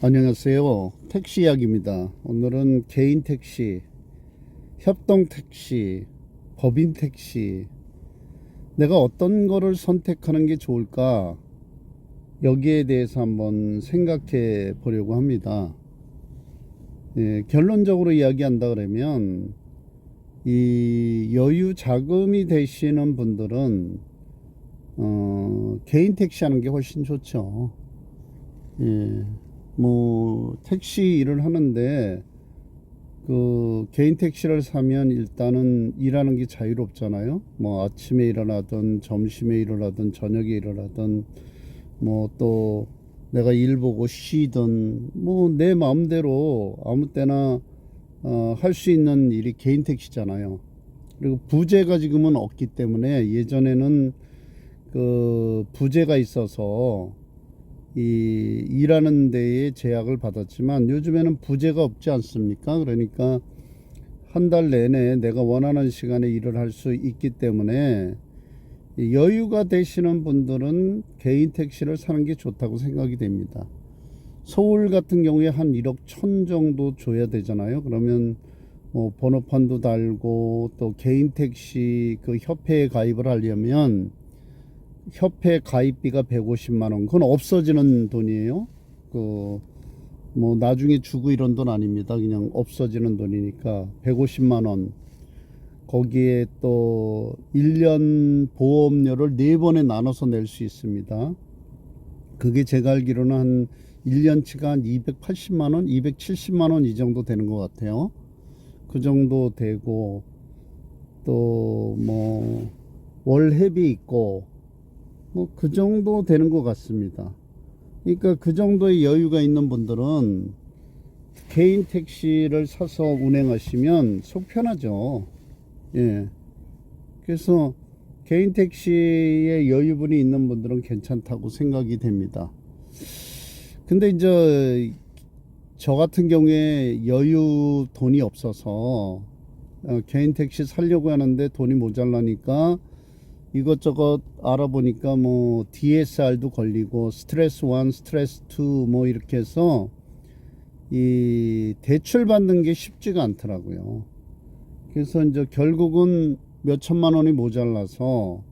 안녕하세요. 택시 이야기입니다. 오늘은 개인 택시, 협동 택시, 법인 택시, 내가 어떤 거를 선택하는 게 좋을까? 여기에 대해서 한번 생각해 보려고 합니다. 결론적으로 이야기한다 그러면 이 여유 자금이 되시는 분들은 개인 택시 하는 게 훨씬 좋죠. 뭐 택시 일을 하는데 그 개인 택시를 사면 일단은 일하는 게 자유롭잖아요. 뭐 아침에 일어나든 점심에 일어나든 저녁에 일어나든 뭐 또 내가 일 보고 쉬든 뭐 내 마음대로 아무 때나 할 수 있는 일이 개인 택시잖아요. 그리고 부재가 지금은 없기 때문에 예전에는 그 부재가 있어서 이 일하는 데에 제약을 받았지만 요즘에는 부재가 없지 않습니까? 그러니까 한 달 내내 내가 원하는 시간에 일을 할 수 있기 때문에 여유가 되시는 분들은 개인 택시를 사는 게 좋다고 생각이 됩니다. 서울 같은 경우에 한 1억 1천 정도 줘야 되잖아요. 그러면 뭐 번호판도 달고 또 개인 택시 그 협회에 가입을 하려면 협회 가입비가 150만 원. 그건 없어지는 돈이에요. 그 뭐 나중에 주고 이런 돈 아닙니다. 그냥 없어지는 돈이니까 150만 원. 거기에 또 1년 보험료를 4번에 나눠서 낼 수 있습니다. 그게 제가 알기로는 한 1년치가 한 280만 원, 270만 원 이 정도 되는 것 같아요. 그 정도 되고 또 뭐 월회비 있고 뭐 그 정도 되는 것 같습니다. 그러니까 그 정도의 여유가 있는 분들은 개인 택시를 사서 운행하시면 속 편하죠. 그래서 개인 택시에 여유분이 있는 분들은 괜찮다고 생각이 됩니다. 근데 이제 저 같은 경우에 여유 돈이 없어서 개인 택시 살려고 하는데 돈이 모자라니까 이것저것 알아보니까 뭐 DSR도 걸리고 스트레스 1, 스트레스 2 뭐 이렇게 해서 이 대출 받는 게 쉽지가 않더라고요. 그래서 이제 결국은 몇 천만 원이 모자라서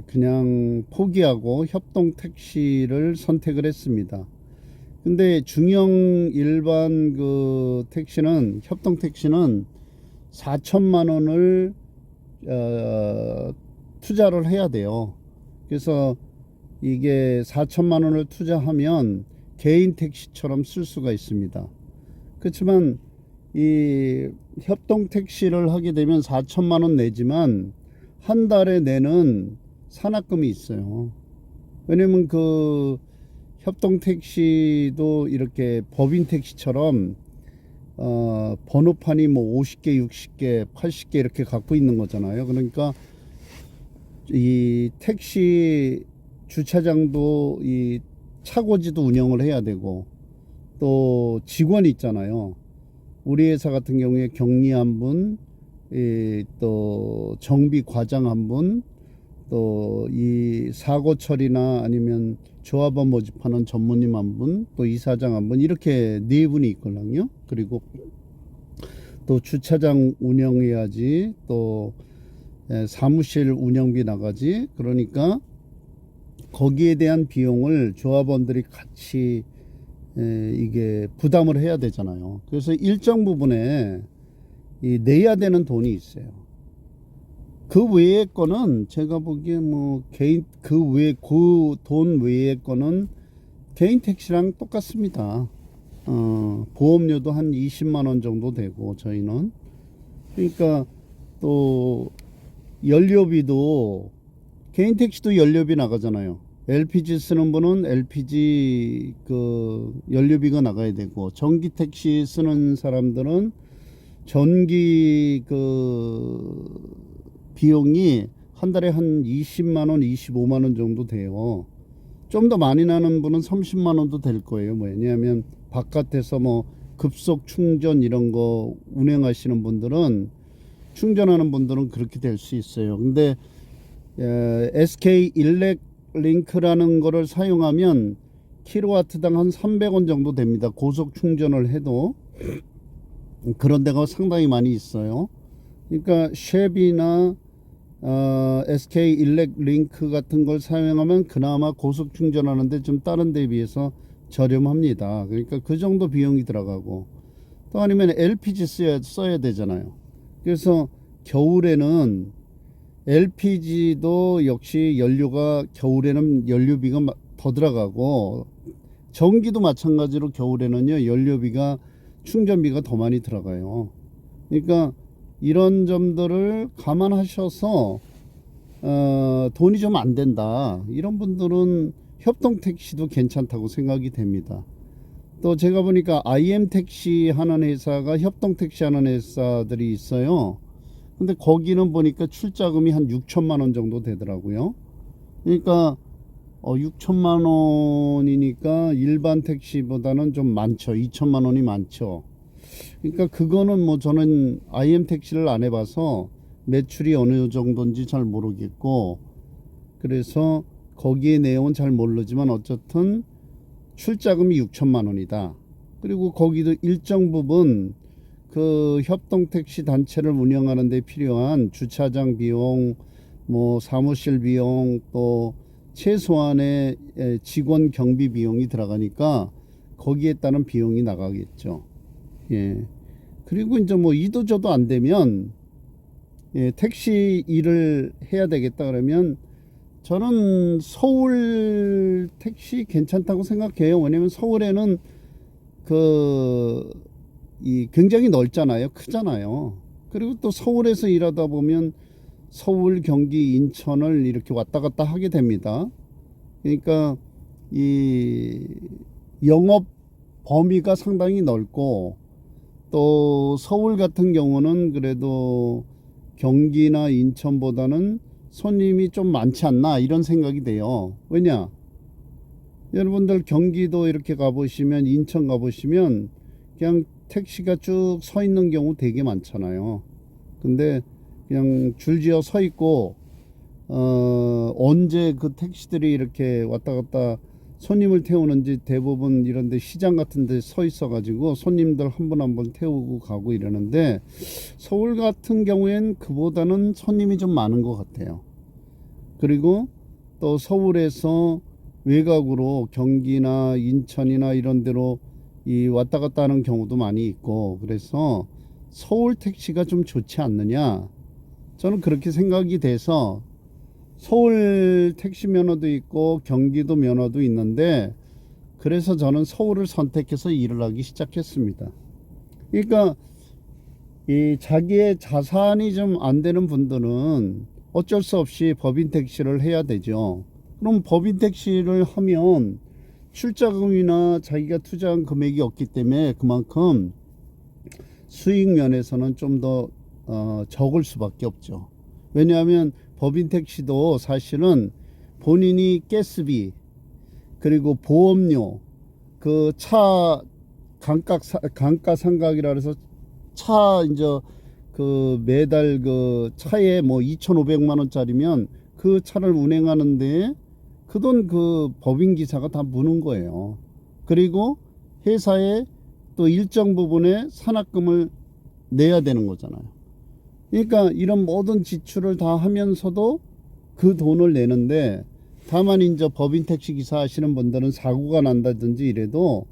그냥 포기하고 협동 택시를 선택을 했습니다. 근데 중형 일반 그 택시는 협동 택시는 4천만 원을 투자를 해야 돼요. 그래서 이게 4천만 원을 투자하면 개인 택시처럼 쓸 수가 있습니다. 그렇지만 이 협동 택시를 하게 되면 4천만 원 내지만 한 달에 내는 산악금이 있어요. 왜냐면 그 협동 택시도 이렇게 법인 택시처럼 번호판이 뭐 50개, 60개, 80개 이렇게 갖고 있는 거잖아요. 그러니까 이 택시 주차장도 이 차고지도 운영을 해야 되고 또 직원이 있잖아요. 우리 회사 같은 경우에 경리 한 분, 또 정비 과장 한 분, 또 이 사고 처리나 아니면 조합원 모집하는 전무님 한 분, 또 이사장 한 분, 이렇게 4분이 있거든요. 그리고 또 주차장 운영해야지, 또 사무실 운영비 나가지. 그러니까 거기에 대한 비용을 조합원들이 같이 이게 부담을 해야 되잖아요. 그래서 일정 부분에 내야 되는 돈이 있어요. 그 외의 거는 제가 보기에 뭐 개인 그 외 그 돈 외의 거는 개인 택시랑 똑같습니다. 보험료도 한 20만 원 정도 되고 저희는 그러니까 또 연료비도 개인 택시도 연료비 나가잖아요. LPG 쓰는 분은 LPG 그 연료비가 나가야 되고 전기 택시 쓰는 사람들은 전기 그 비용이 한 달에 한 20만 원, 25만 원 정도 돼요. 좀 더 많이 나는 분은 30만 원도 될 거예요. 왜냐하면 바깥에서 뭐 급속 충전 이런 거 운행하시는 분들은 충전하는 분들은 그렇게 될 수 있어요. 근데 SK 일렉 링크라는 거를 사용하면 킬로와트당 한 300원 정도 됩니다. 고속 충전을 해도. 그런 데가 상당히 많이 있어요. 그러니까 쉐비나 SK 일렉링크 같은 걸 사용하면 그나마 고속 충전하는데 좀 다른 데에 비해서 저렴합니다. 그러니까 그 정도 비용이 들어가고, 또 아니면 LPG 써야 되잖아요. 그래서 겨울에는 LPG도 역시 연료가, 겨울에는 연료비가 더 들어가고, 전기도 마찬가지로 겨울에는요 연료비가, 충전비가 더 많이 들어가요. 그러니까 이런 점들을 감안하셔서 돈이 좀 안 된다, 이런 분들은 협동택시도 괜찮다고 생각이 됩니다. 또 제가 보니까 IM택시 하는 회사가 협동택시 하는 회사들이 있어요. 근데 거기는 보니까 출자금이 한 6천만 원 정도 되더라고요. 그러니까 6천만 원이니까 일반 택시보다는 좀 많죠. 2천만 원이 많죠. 그러니까 그거는 뭐 저는 IM 택시를 안 해봐서 매출이 어느 정도인지 잘 모르겠고, 그래서 거기에 내용은 잘 모르지만 어쨌든 출자금이 6천만 원이다. 그리고 거기도 일정 부분 그 협동택시 단체를 운영하는 데 필요한 주차장 비용, 뭐 사무실 비용, 또 최소한의 직원 경비 비용이 들어가니까 거기에 따른 비용이 나가겠죠. 예. 그리고 이제 뭐 이도저도 안 되면 택시 일을 해야 되겠다 그러면 저는 서울 택시 괜찮다고 생각해요. 왜냐면 서울에는 굉장히 넓잖아요. 크잖아요. 그리고 또 서울에서 일하다 보면 서울, 경기, 인천을 이렇게 왔다 갔다 하게 됩니다. 그러니까 이 영업 범위가 상당히 넓고, 또 서울 같은 경우는 그래도 경기나 인천보다는 손님이 좀 많지 않나, 이런 생각이 돼요. 왜냐, 여러분들 경기도 이렇게 가보시면, 인천 가보시면 그냥 택시가 쭉 서 있는 경우 되게 많잖아요. 근데 그냥 줄지어 서 있고, 언제 그 택시들이 이렇게 왔다 갔다 손님을 태우는지 대부분 이런데 시장 같은 데 서 있어 가지고 손님들 한 분 한 분 태우고 가고 이러는데, 서울 같은 경우엔 그보다는 손님이 좀 많은 것 같아요. 그리고 또 서울에서 외곽으로 경기나 인천이나 이런 데로 이 왔다 갔다 하는 경우도 많이 있고, 그래서 서울 택시가 좀 좋지 않느냐, 저는 그렇게 생각이 돼서 서울 택시 면허도 있고 경기도 면허도 있는데, 그래서 저는 서울을 선택해서 일을 하기 시작했습니다. 그러니까 이 자기의 자산이 좀 안 되는 분들은 어쩔 수 없이 법인 택시를 해야 되죠. 그럼 법인 택시를 하면 출자금이나 자기가 투자한 금액이 없기 때문에 그만큼 수익 면에서는 좀 더 적을 수밖에 없죠. 왜냐하면 법인 택시도 사실은 본인이 가스비, 그리고 보험료, 그 차 감가상각이라 해서 차 이제 그 매달 그 차에 뭐 2,500만 원짜리면 그 차를 운행하는데 그 돈 그 법인 기사가 다 무는 거예요. 그리고 회사에 또 일정 부분의 산학금을 내야 되는 거잖아요. 그러니까 이런 모든 지출을 다 하면서도 그 돈을 내는데, 다만 이제 법인 택시 기사 하시는 분들은 사고가 난다든지 이래도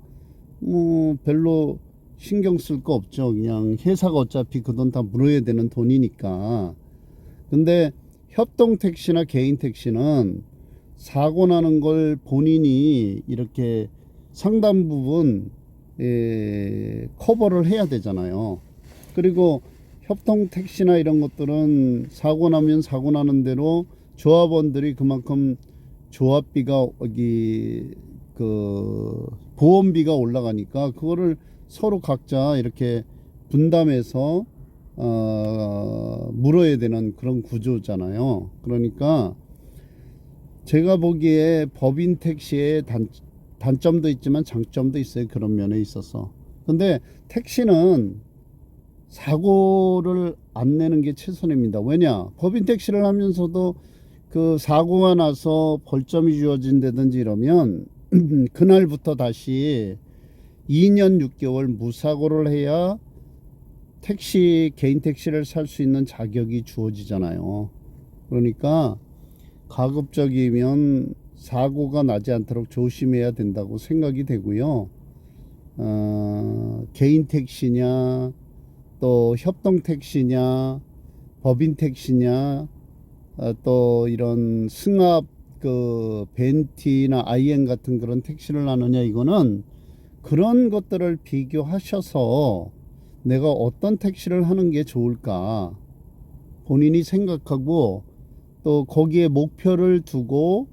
뭐 별로 신경 쓸 거 없죠. 그냥 회사가 어차피 그 돈 다 물어야 되는 돈이니까. 근데 협동 택시나 개인 택시는 사고 나는 걸 본인이 이렇게 상당 부분 커버를 해야 되잖아요. 그리고 협동 택시나 이런 것들은 사고 나면 사고 나는 대로 조합원들이 그만큼 조합비가 여기 그 보험비가 올라가니까 그거를 서로 각자 이렇게 분담해서 물어야 되는 그런 구조잖아요. 그러니까 제가 보기에 법인 택시의 단점도 있지만 장점도 있어요. 그런 면에 있어서. 근데 택시는 사고를 안 내는 게 최선입니다. 왜냐, 법인 택시를 하면서도 그 사고가 나서 벌점이 주어진다든지 이러면 그날부터 다시 2년 6개월 무사고를 해야 개인 택시를 살 수 있는 자격이 주어지잖아요. 그러니까 가급적이면 사고가 나지 않도록 조심해야 된다고 생각이 되고요. 개인 택시냐, 또 협동 택시냐, 법인 택시냐, 또 이런 승합 벤티나 아이엔 같은 그런 택시를 하느냐, 이거는 그런 것들을 비교하셔서 내가 어떤 택시를 하는 게 좋을까 본인이 생각하고, 또 거기에 목표를 두고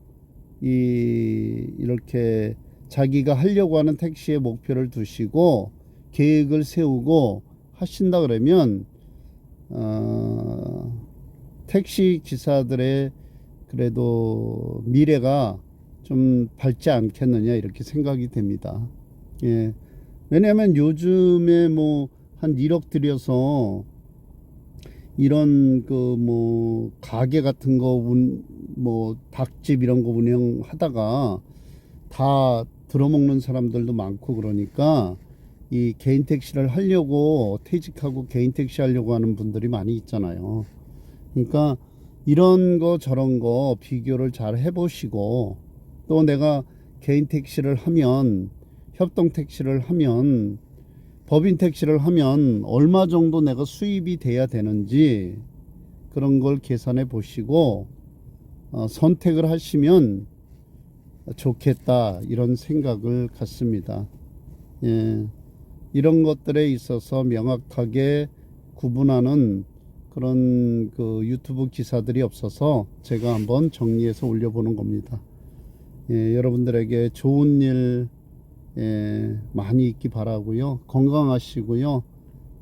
이렇게 자기가 하려고 하는 택시의 목표를 두시고 계획을 세우고 하신다 그러면 택시 기사들의 그래도 미래가 좀 밝지 않겠느냐 이렇게 생각이 됩니다. 예. 왜냐하면 요즘에 뭐 한 1억 들여서 이런 가게 같은 거 뭐 닭집 이런 거 운영하다가 다 들어먹는 사람들도 많고, 그러니까 이 개인 택시를 하려고 퇴직하고 개인 택시 하려고 하는 분들이 많이 있잖아요. 그러니까 이런 거 저런 거 비교를 잘 해보시고, 또 내가 개인 택시를 하면, 협동 택시를 하면, 법인 택시를 하면 얼마 정도 내가 수입이 돼야 되는지 그런 걸 계산해 보시고 선택을 하시면 좋겠다 이런 생각을 갖습니다. 예, 이런 것들에 있어서 명확하게 구분하는 그런 유튜브 기사들이 없어서 제가 한번 정리해서 올려보는 겁니다. 예, 여러분들에게 좋은 일 많이 있기 바라고요. 건강하시고요.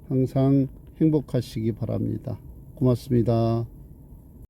항상 행복하시기 바랍니다. 고맙습니다.